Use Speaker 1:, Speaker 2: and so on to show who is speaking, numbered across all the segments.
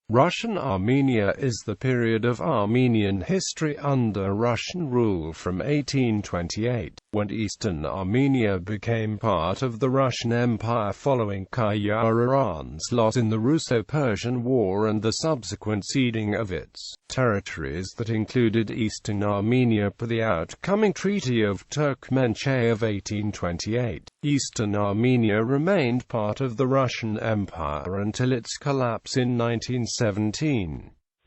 Speaker 1: Russian Armenia is the period of Armenian history under Russian rule from 1828, when Eastern Armenia became part of the Russian Empire following Qajar Iran's loss in the Russo-Persian War and the subsequent ceding of its territories that included Eastern Armenia per the outcoming Treaty of Turkmenchay of 1828. Eastern Armenia remained part of the Russian Empire until its collapse in 1917.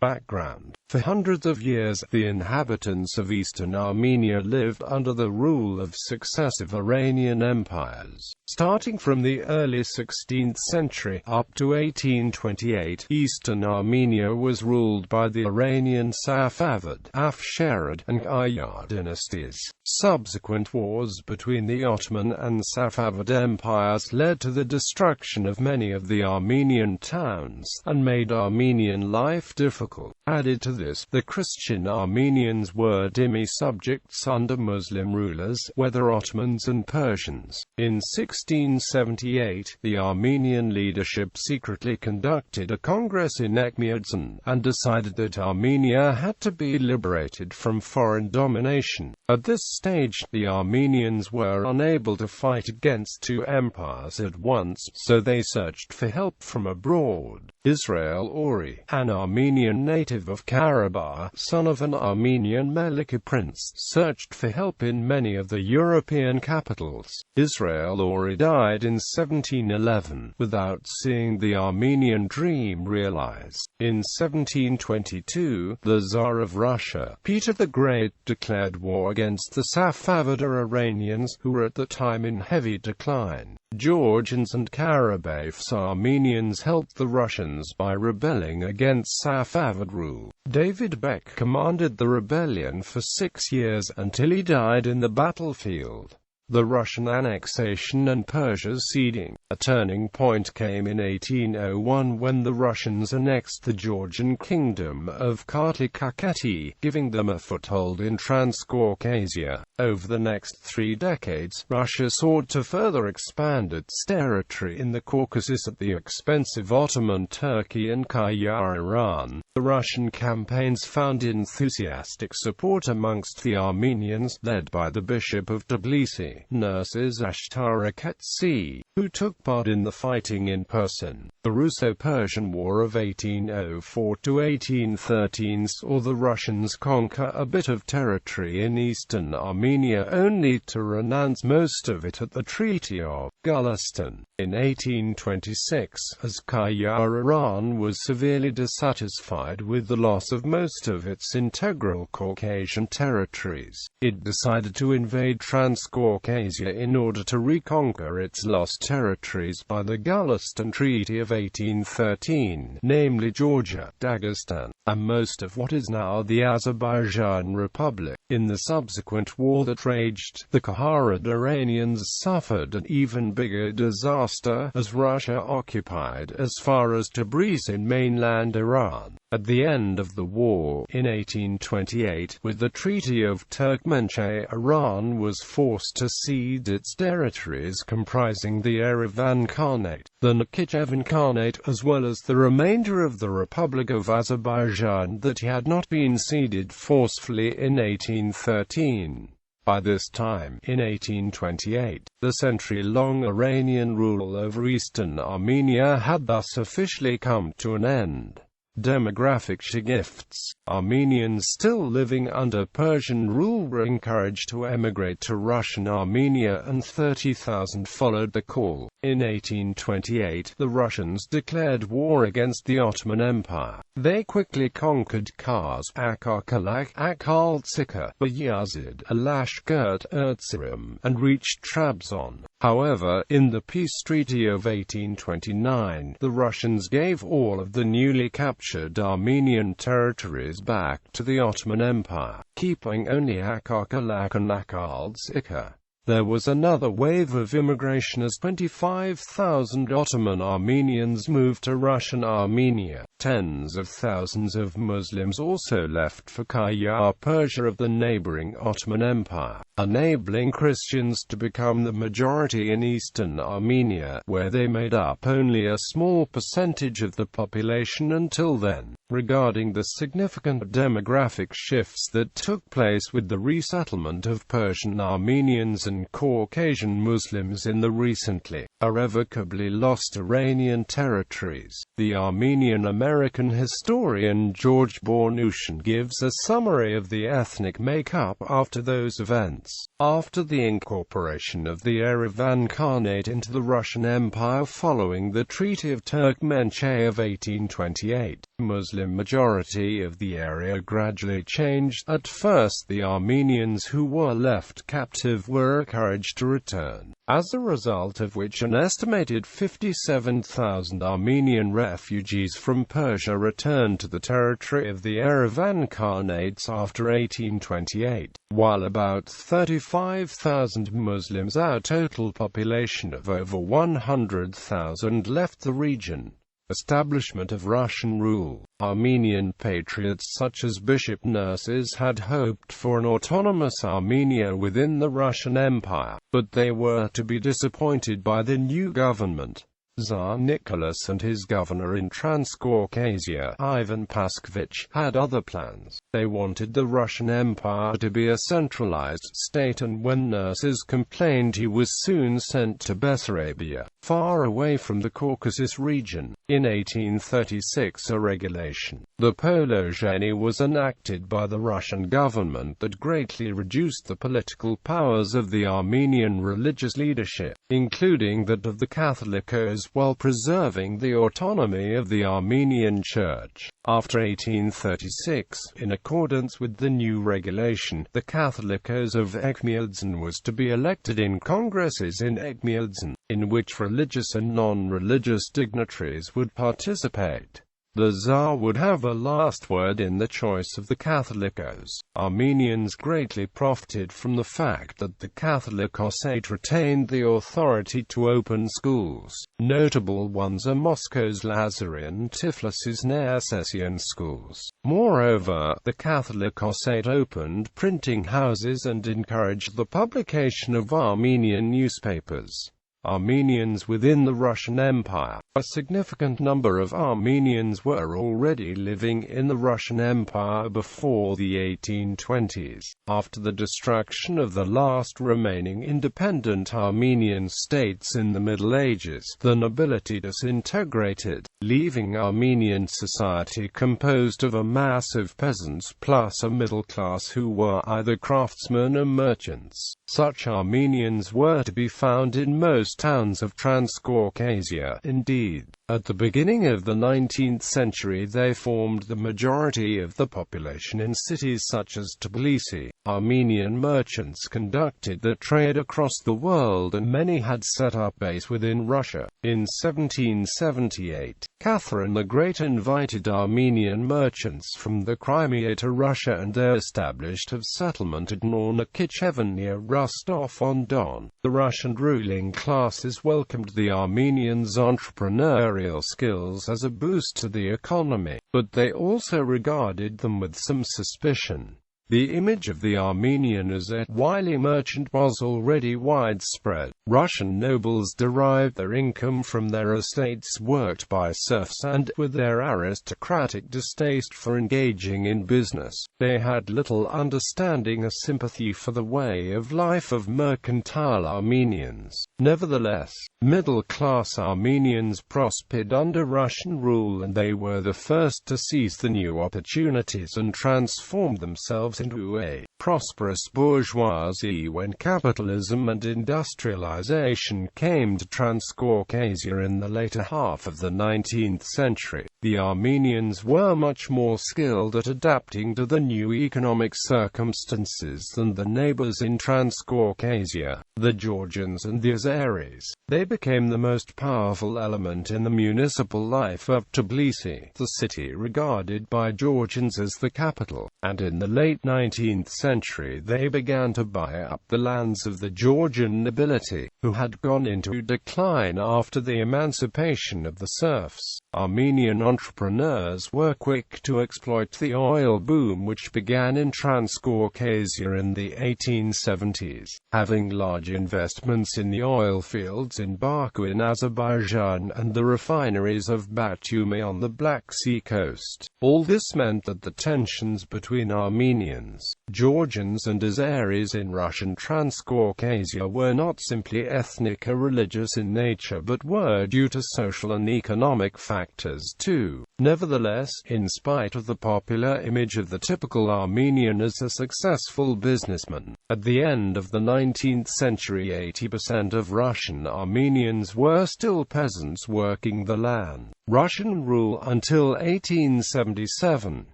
Speaker 1: Background: for hundreds of years, the inhabitants of Eastern Armenia lived under the rule of successive Iranian empires. Starting from the early 16th century up to 1828, Eastern Armenia was ruled by the Iranian Safavid, Afsharid, and Qajar dynasties. Subsequent wars between the Ottoman and Safavid empires led to the destruction of many of the Armenian towns, and made Armenian life difficult. Added to this, the Christian Armenians were dhimmi subjects under Muslim rulers, whether Ottomans and Persians. In 1678, the Armenian leadership secretly conducted a congress in Etchmiadzin, and decided that Armenia had to be liberated from foreign domination. At this stage, the Armenians were unable to fight against two empires at once, so they searched for help from abroad. Israel Ori, an Armenian native of Karabakh, son of an Armenian Meliki prince, searched for help in many of the European capitals. Israel Ori died in 1711, without seeing the Armenian dream realized. In 1722, the Tsar of Russia, Peter the Great, declared war against the Safavid Iranians, who were at the time in heavy decline. Georgians and Karabakh's Armenians helped the Russians by rebelling against Safavid rule. David Beck commanded the rebellion for 6 years, until he died in the battlefield. The Russian annexation and Persia's ceding. A turning point came in 1801 when the Russians annexed the Georgian kingdom of Kartli, giving them a foothold in Transcaucasia. Over the next 3 decades, Russia sought to further expand its territory in the Caucasus at the expense of Ottoman Turkey and Qajar Iran. The Russian campaigns found enthusiastic support amongst the Armenians, led by the Bishop of Tbilisi, Nurses Ashtaraketsi, who took part in the fighting in person. The Russo-Persian War of 1804–1813 saw the Russians conquer a bit of territory in eastern Armenia, only to renounce most of it at the Treaty of Gulistan. In 1826, as Qajar Iran was severely dissatisfied with the loss of most of its integral Caucasian territories, it decided to invade Transcaucasia in order to reconquer its lost territories by the Gulistan Treaty of 1813, namely Georgia, Dagestan, and most of what is now the Azerbaijan Republic. In the subsequent war that raged, the Qajar Iranians suffered an even bigger disaster, as Russia occupied as far as Tabriz in mainland Iran. At the end of the war, in 1828, with the Treaty of Turkmenchay, Iran was forced to cede its territories comprising the Yerevan Khanate, the Nakhichevan Khanate, as well as the remainder of the Republic of Azerbaijan that had not been ceded forcefully in 1813. By this time, in 1828, the century-long Iranian rule over Eastern Armenia had thus officially come to an end. Demographic shifts. Armenians still living under Persian rule were encouraged to emigrate to Russian Armenia, and 30,000 followed the call. In 1828, the Russians declared war against the Ottoman Empire. They quickly conquered Kars, Akarkalak, Akhaltsika, Bayazid, Alashkert, Erzurum, and reached Trabzon. However, in the peace treaty of 1829, the Russians gave all of the newly captured Armenian territories back to the Ottoman Empire, keeping only Akarkalak and Akhaltsika. There was another wave of immigration as 25,000 Ottoman Armenians moved to Russian Armenia. Tens of thousands of Muslims also left for Qajar Persia of the neighboring Ottoman Empire. enabling Christians to become the majority in Eastern Armenia, where they made up only a small percentage of the population until then. Regarding the significant demographic shifts that took place with the resettlement of Persian Armenians and Caucasian Muslims in the recently, irrevocably lost Iranian territories, the Armenian-American historian George Bornushin gives a summary of the ethnic makeup after those events. After the incorporation of the Yerevan Khanate into the Russian Empire following the Treaty of Turkmenchay of 1828, Muslim majority of the area gradually changed. At first, the Armenians who were left captive were encouraged to return, as a result of which an estimated 57,000 Armenian refugees from Persia returned to the territory of the Yerevan Khanates after 1828, while about 35,000 Muslims, our total population of over 100,000, left the region. Establishment of Russian rule. Armenian patriots such as Bishop Nurses had hoped for an autonomous Armenia within the Russian Empire, but they were to be disappointed by the new government. Tsar Nicholas and his governor in Transcaucasia, Ivan Paskovich, had other plans. They wanted the Russian Empire to be a centralized state, and when Nurses complained, he was soon sent to Bessarabia, far away from the Caucasus region. In 1836, a regulation, the Polozhenie, was enacted by the Russian government that greatly reduced the political powers of the Armenian religious leadership, including that of the Catholicos, while preserving the autonomy of the Armenian Church. After 1836, in accordance with the new regulation, the Catholicos of Etchmiadzin was to be elected in congresses in Etchmiadzin, in which religious and non-religious dignitaries would participate. The Tsar would have a last word in the choice of the Catholicos. Armenians greatly profited from the fact that the Catholicosate retained the authority to open schools. Notable ones are Moscow's Lazarian, Tiflis's Neocessian schools. Moreover, the Catholicosate opened printing houses and encouraged the publication of Armenian newspapers. Armenians within the Russian Empire. A significant number of Armenians were already living in the Russian Empire before the 1820s. After the destruction of the last remaining independent Armenian states in the Middle Ages, the nobility disintegrated, leaving Armenian society composed of a mass of peasants plus a middle class who were either craftsmen or merchants. Such Armenians were to be found in most towns of Transcaucasia. Indeed, at the beginning of the 19th century they formed the majority of the population in cities such as Tbilisi. Armenian merchants conducted the trade across the world, and many had set up base within Russia. In 1778, Catherine the Great invited Armenian merchants from the Crimea to Russia, and they established a settlement at Nornakhichevan near Rostov-on-Don. The Russian ruling classes welcomed the Armenians' entrepreneurial skills as a boost to the economy, but they also regarded them with some suspicion. The image of the Armenian as a wily merchant was already widespread. Russian nobles derived their income from their estates worked by serfs, and, with their aristocratic distaste for engaging in business, they had little understanding or sympathy for the way of life of mercantile Armenians. Nevertheless, middle-class Armenians prospered under Russian rule, and they were the first to seize the new opportunities and transform themselves into a prosperous bourgeoisie when capitalism and industrialization came to Transcaucasia in the later half of the 19th century. The Armenians were much more skilled at adapting to the new economic circumstances than the neighbors in Transcaucasia, the Georgians and the Azeris. They became the most powerful element in the municipal life of Tbilisi, the city regarded by Georgians as the capital, and in the late 19th century century they began to buy up the lands of the Georgian nobility, who had gone into decline after the emancipation of the serfs. Armenian entrepreneurs were quick to exploit the oil boom which began in Transcaucasia in the 1870s, having large investments in the oil fields in Baku in Azerbaijan and the refineries of Batumi on the Black Sea coast. All this meant that the tensions between Armenians, Georgians and Azeris in Russian Transcaucasia were not simply ethnic or religious in nature but were due to social and economic factors too. Nevertheless, in spite of the popular image of the typical Armenian as a successful businessman, at the end of the 19th century 80% of Russian Armenians were still peasants working the land. Russian rule until 1877.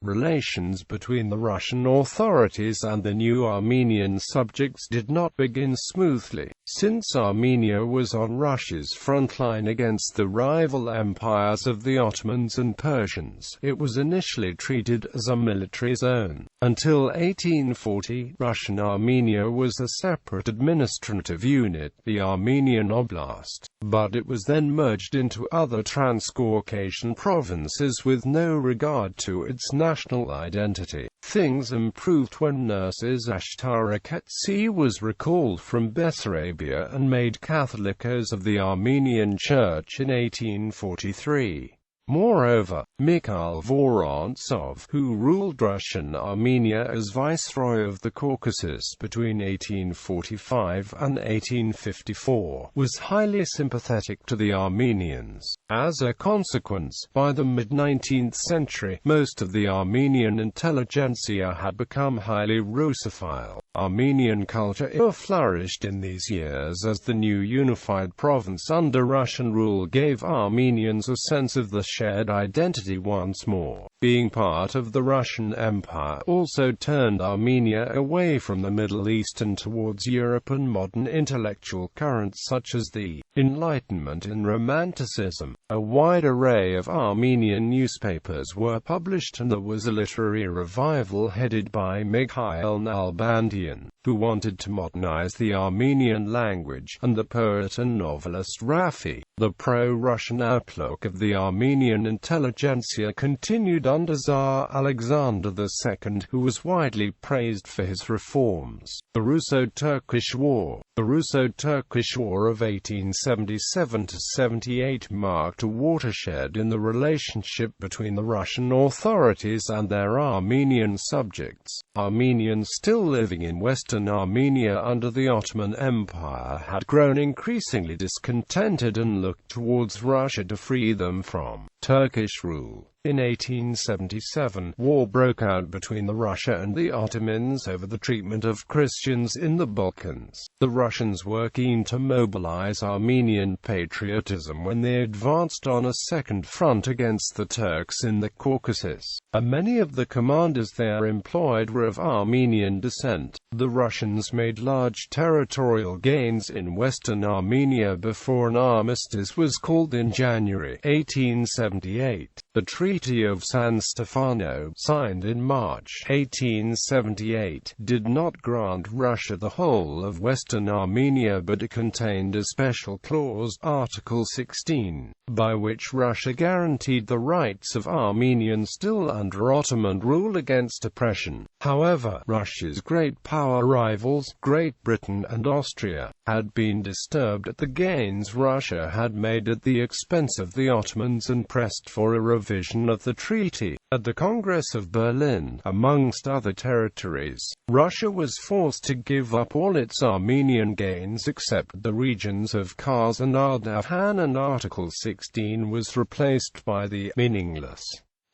Speaker 1: Relations between the Russian authorities and the new Armenian subjects did not begin smoothly. Since Armenia was on Russia's front line against the rival empires of the Ottomans and Persians, it was initially treated as a military zone. Until 1840, Russian Armenia was a separate administrative unit, the Armenian Oblast, but it was then merged into other Transcaucasian provinces with no regard to its national identity. Things improved when Nurses Ashtarakatsi was recalled from Bessarabia and made Catholicos of the Armenian Church in 1843. Moreover, Mikhail Vorontsov, who ruled Russian Armenia as Viceroy of the Caucasus between 1845 and 1854, was highly sympathetic to the Armenians. As a consequence, by the mid-19th century, most of the Armenian intelligentsia had become highly Russophile. Armenian culture flourished in these years as the new unified province under Russian rule gave Armenians a sense of the shared identity once more. Being part of the Russian Empire also turned Armenia away from the Middle East and towards Europe and modern intellectual currents such as the Enlightenment and Romanticism. A wide array of Armenian newspapers were published and there was a literary revival headed by Mikhail Nalbandian, who wanted to modernize the Armenian language, and the poet and novelist Rafi. The pro-Russian outlook of the Armenian intelligentsia continued under Tsar Alexander II, who was widely praised for his reforms. The Russo-Turkish War. The Russo-Turkish War of 1877–78 marked a watershed in the relationship between the Russian authorities and their Armenian subjects. Armenians still living in Western Armenia under the Ottoman Empire had grown increasingly discontented and looked towards Russia to free them from Turkish rule. In 1877, war broke out between Russia and the Ottomans over the treatment of Christians in the Balkans. The Russians were keen to mobilize Armenian patriotism when they advanced on a second front against the Turks in the Caucasus. Many of the commanders there employed were of Armenian descent. The Russians made large territorial gains in Western Armenia before an armistice was called in January 1878. The Treaty of San Stefano, signed in March 1878, did not grant Russia the whole of Western Armenia, but it contained a special clause, Article 16, by which Russia guaranteed the rights of Armenians still under Ottoman rule against oppression. However, Russia's great power rivals, Great Britain and Austria, had been disturbed at the gains Russia had made at the expense of the Ottomans and pressed for a revision of the treaty. At the Congress of Berlin, amongst other territories, Russia was forced to give up all its Armenian gains except the regions of Kars and Ardahan, and Article 16 was replaced by the meaningless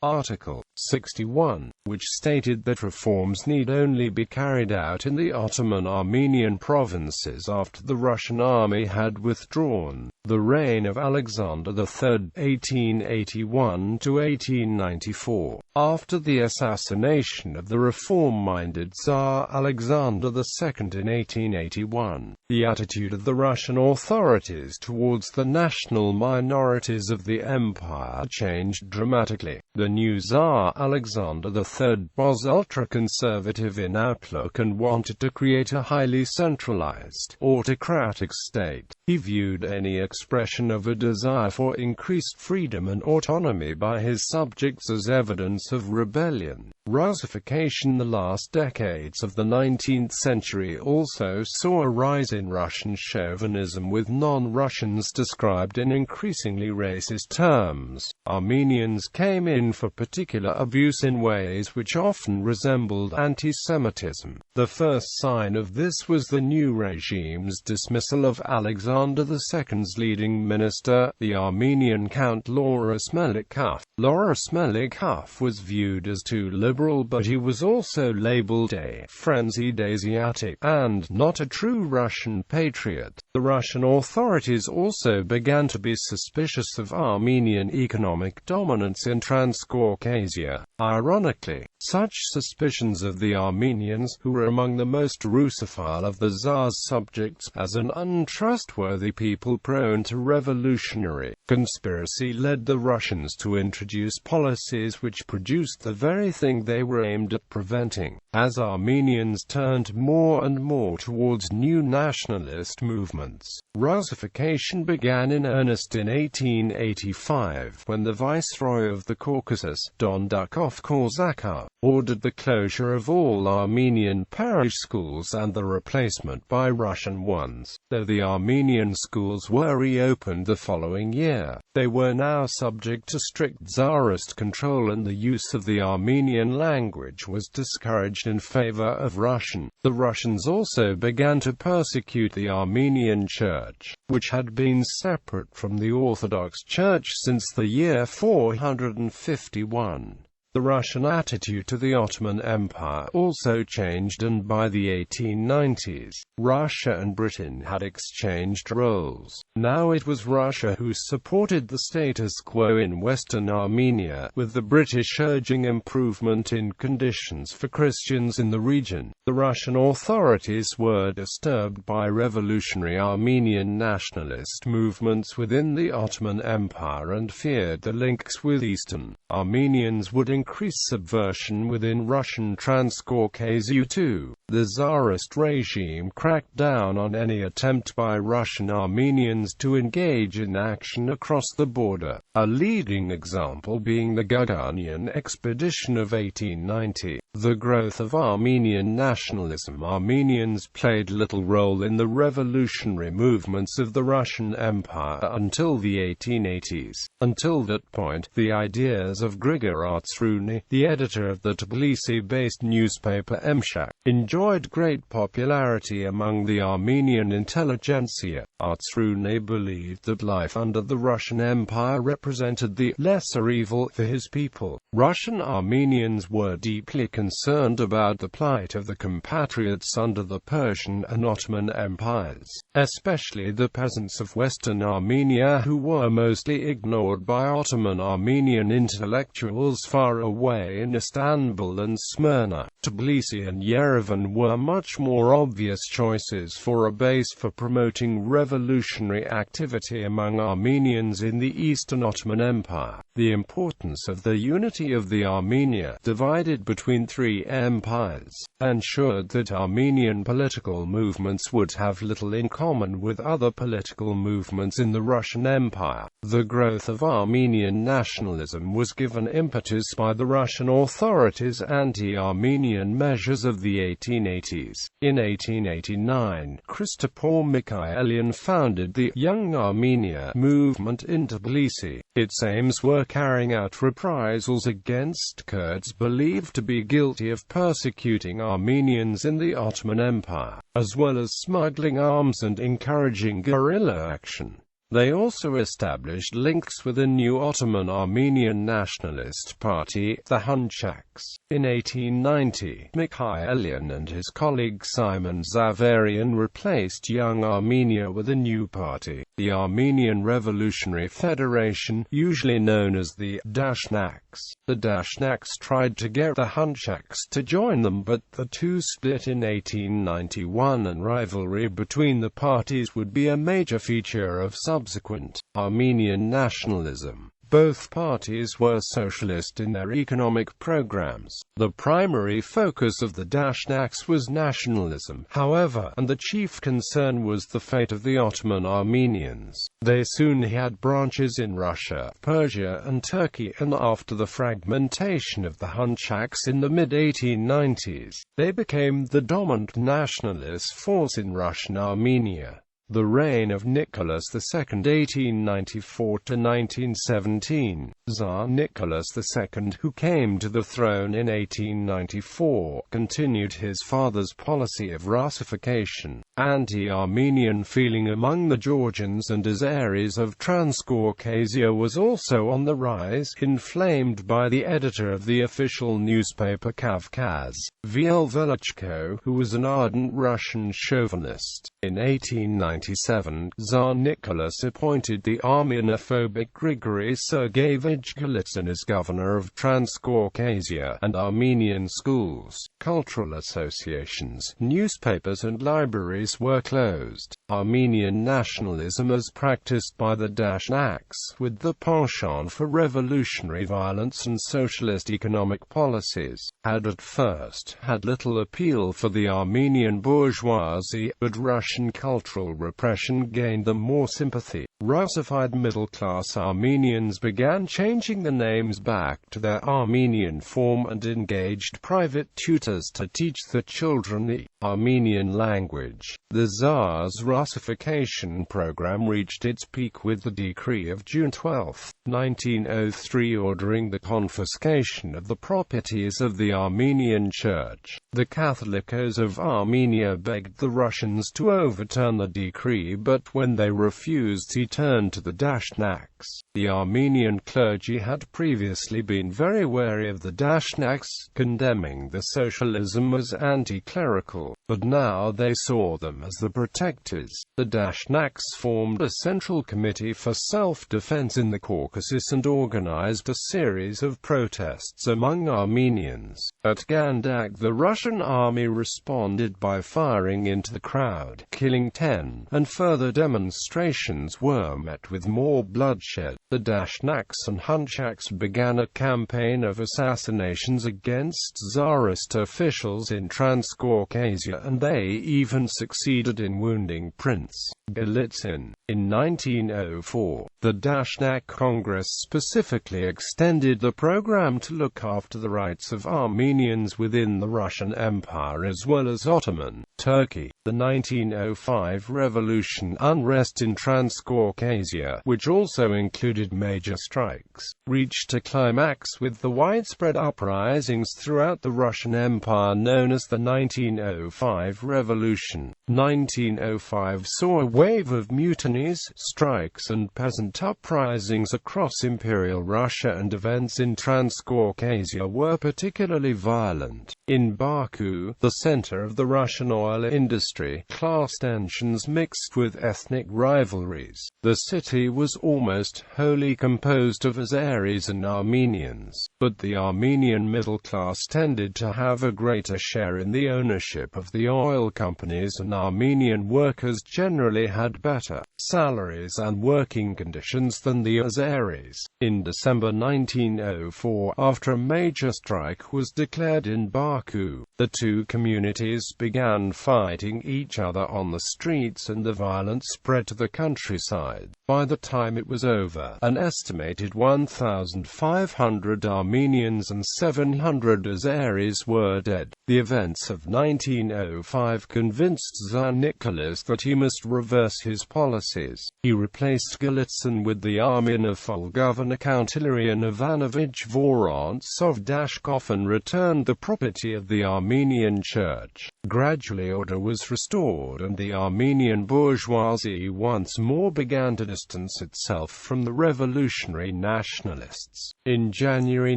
Speaker 1: Article 61, which stated that reforms need only be carried out in the Ottoman Armenian provinces after the Russian army had withdrawn. The reign of Alexander III (1881–1894). After the assassination of the reform-minded Tsar Alexander II in 1881, the attitude of the Russian authorities towards the national minorities of the empire changed dramatically. The new Tsar Alexander III was ultra-conservative in outlook and wanted to create a highly centralized, autocratic state. He viewed any expression of a desire for increased freedom and autonomy by his subjects as evidence of rebellion. Russification. The last decades of the 19th century also saw a rise in Russian chauvinism, with non-Russians described in increasingly racist terms. Armenians came in for particular abuse in ways which often resembled anti-Semitism. The first sign of this was the new regime's dismissal of Alexander II's leading minister, the Armenian Count Lauris Melikov. Lauris Melikov was viewed as too liberal, but he was also labeled a frenzied Asiatic and not a true Russian patriot. The Russian authorities also began to be suspicious of Armenian economic dominance in Transcaucasia. Ironically, such suspicions of the Armenians, who were among the most Russophile of the Tsar's subjects, as an untrustworthy people prone to revolutionary conspiracy, led the Russians to introduce policies which produced the very thing they were aimed at preventing. As Armenians turned more and more towards new nationalist movements, Russification began in earnest in 1885, when the Viceroy of the Caucasus, Don Dukov Korzakov, ordered the closure of all Armenian parish schools and the replacement by Russian ones. Though the Armenian schools were reopened the following year, they were now subject to strict Tsarist control, and the use of the Armenian language was discouraged in favor of Russian. The Russians also began to persecute the Armenian Church, which had been separate from the Orthodox Church since the year 451. The Russian attitude to the Ottoman Empire also changed, and by the 1890s, Russia and Britain had exchanged roles. Now it was Russia who supported the status quo in Western Armenia, with the British urging improvement in conditions for Christians in the region. The Russian authorities were disturbed by revolutionary Armenian nationalist movements within the Ottoman Empire and feared the links with Eastern Armenians would increase subversion within Russian Transcaucasia too. The Tsarist regime cracked down on any attempt by Russian Armenians to engage in action across the border, a leading example being the Gagaunian expedition of 1890. The growth of Armenian nationalism. Armenians played little role in the revolutionary movements of the Russian Empire until the 1880s. Until that point, the ideas of Grigor Artsruni, the editor of the Tbilisi-based newspaper Emshak, enjoyed great popularity among the Armenian intelligentsia. Artsruni believed that life under the Russian Empire represented the lesser evil for his people. Russian Armenians were deeply concerned about the plight of the compatriots under the Persian and Ottoman empires, especially the peasants of Western Armenia, who were mostly ignored by Ottoman Armenian intellectuals far away in Istanbul and Smyrna. Tbilisi and Yerevan were much more obvious choices for a base for promoting revolutionary activity among Armenians in the Eastern Ottoman Empire. The importance of the unity of the Armenia, divided between three empires, ensured that Armenian political movements would have little in common with other political movements in the Russian Empire. The growth of Armenian nationalism was given impetus by the Russian authorities' anti-Armenian measures of the 1880s. In 1889, Christopher Mikhaelian founded the Young Armenia movement in Tbilisi. Its aims were carrying out reprisals against Kurds believed to be guilty of persecuting Armenians in the Ottoman Empire, as well as smuggling arms and encouraging guerrilla action. They also established links with a new Ottoman Armenian nationalist party, the Hunchaks. In 1890, Mikhailian and his colleague Simon Zavarian replaced Young Armenia with a new party, the Armenian Revolutionary Federation, usually known as the Dashnaks. The Dashnaks tried to get the Hunchaks to join them, but the two split in 1891, and rivalry between the parties would be a major feature of subsequent Armenian nationalism. Both parties were socialist in their economic programs. The primary focus of the Dashnaks was nationalism, however, and the chief concern was the fate of the Ottoman Armenians. They soon had branches in Russia, Persia and Turkey, and after the fragmentation of the Hunchaks in the mid-1890s, they became the dominant nationalist force in Russian Armenia. The reign of Nicholas II (1894–1917), Tsar Nicholas II, who came to the throne in 1894, continued his father's policy of Russification. Anti-Armenian feeling among the Georgians and Azeris of Transcaucasia was also on the rise, inflamed by the editor of the official newspaper Kavkaz, V.L. Velichko, who was an ardent Russian chauvinist. In 1897, Tsar Nicholas appointed the Armenophobic Grigory Sergeyevich Golitsyn as governor of Transcaucasia, and Armenian schools, cultural associations, newspapers and libraries were closed. Armenian nationalism as practiced by the Dashnaks, with the penchant for revolutionary violence and socialist economic policies, had at first had little appeal for the Armenian bourgeoisie, but Russian cultural repression gained them more sympathy. Russified middle-class Armenians began changing the names back to their Armenian form and engaged private tutors to teach the children the Armenian language. The Tsar's Russification program reached its peak with the decree of June 12, 1903 ordering the confiscation of the properties of the Armenian Church. The Catholicos of Armenia begged the Russians to overturn the decree, but when they refused, he turned to the Dashnaks. The Armenian clergy had previously been very wary of the Dashnaks, condemning the socialism as anti-clerical, but now they saw them as the protectors. The Dashnaks formed a central committee for self-defense in the Caucasus and organized a series of protests among Armenians. At Gandak, the Russian army responded by firing into the crowd, killing 10, and further demonstrations were met with more bloodshed. The Dashnaks and Hunchaks began a campaign of assassinations against Tsarist officials in Transcaucasia, and they even succeeded in wounding Prince Golitsyn. In 1904, the Dashnak Congress specifically extended the program to look after the rights of Armenians within the Russian Empire as well as Ottoman Turkey. The 1905 revolution unrest in Transcaucasia, which also included major strikes, reached a climax with the widespread uprisings throughout the Russian Empire known as the 1905 Revolution. 1905 saw a wave of mutinies, strikes and peasant uprisings across Imperial Russia, and events in Transcaucasia were particularly violent. In Baku, the center of the Russian oil industry, class tensions mixed with ethnic rivalries. The city was almost wholly composed of Azeris and Armenians, but the Armenian middle class tended to have a greater share in the ownership of the oil companies, and Armenian workers generally had better salaries and working conditions than the Azeris. In December 1904, after a major strike was declared in Baku, the two communities began fighting each other on the streets, and the violence spread to the countryside. By the time it was over, an estimated 1,500 Armenians and 700 Azeris were dead. The events of 1905 convinced Tsar Nicholas that he must reverse his policies. He replaced Golitsyn with the Armenophobe governor Count Ilarion Ivanovich Vorontsov Dashkov and returned the property of the Armenian Church. Gradually order was restored and the Armenian Armenian bourgeoisie once more began to distance itself from the revolutionary nationalists. In January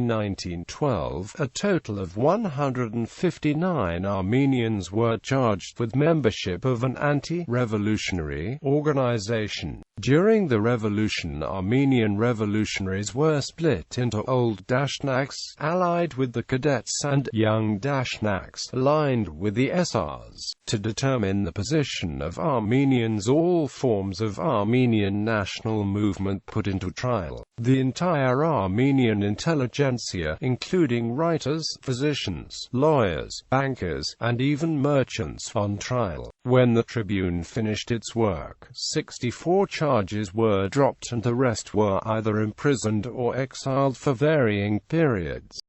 Speaker 1: 1912, a total of 159 Armenians were charged with membership of an anti-revolutionary organization. During the revolution, Armenian revolutionaries were split into Old Dashnaks, allied with the Cadets, and Young Dashnaks, aligned with the SRs. To determine the position of Armenians, all forms of Armenian national movement put into trial. The entire Armenian intelligentsia, including writers, physicians, lawyers, bankers, and even merchants, on trial. When the Tribune finished its work, 64 charges were dropped and the rest were either imprisoned or exiled for varying periods.